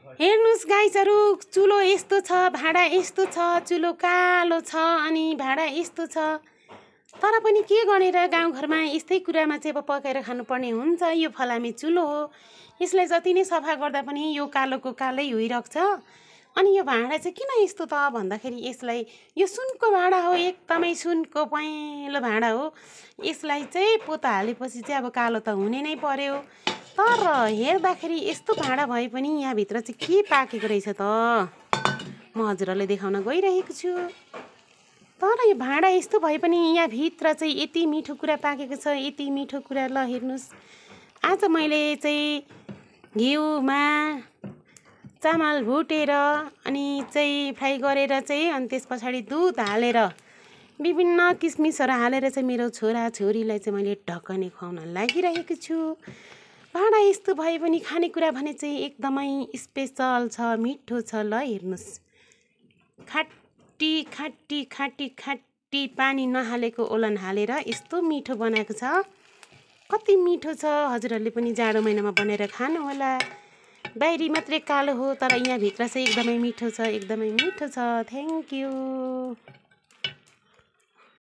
हेर्नुस् गाइसहरु, चुलो यस्तो छ, भाडा यस्तो छ, चुलो कालो छ अनि भाडा यस्तो छ। तर पनि के गरेर गाउँघरमा यस्तै कुरामा चाहिँ अब पकाएर खानुपर्ने हुन्छ। यो फलामे चुलो हो, यसलाई जति नै सफा गर्दा पनि यो कालोको कालै होइरहेको छ। अनि यो भाडा चाहिँ किन यस्तो त भन्दाखेरि यसलाई यो सुनको भाडा हो, एकदमै सुनको पहेँलो भाडा हो। यसलाई चाहिँ पोता हालेपछि चाहिँ अब कालो त हुने नै पर्यो। तर हेर्दाखेरि यस्तो भाडा भए पनि यहाँभित्र चाहिँ के पाकेको रहेछ त म हजुरहरूलाई देखाउन गइरहेको छु। तर यो भाडा यस्तो भए पनि यहाँभित्र चाहिँ यति मिठो कुरा पाकेको छ, यति मिठो कुरा। ल हेर्नुहोस्, आज मैले चाहिँ घिउमा चामल भुटेर अनि चाहिँ फ्राई गरेर चाहिँ अनि त्यस पछाडि दुध हालेर विभिन्न किसमिसहरू हालेर चाहिँ मेरो छोरा छोरीलाई चाहिँ मैले ढकने खुवाउन लागिरहेको छु। भाडा यस्तो भए पनि खानेकुरा भने चाहिँ एकदमै स्पेसल छ, मिठो छ। ल हेर्नुहोस्, खाटी खाटी खाटी खाटी पानी नहालेको ओलन हालेर यस्तो मिठो बनाएको छ। कति मिठो छ, हजुरहरूले पनि जाडो महिनामा बनाएर खानु होला। बाहिरी मात्रै कालो हो तर यहाँभित्र चाहिँ एकदमै मिठो छ, एकदमै मिठो छ। Thank you.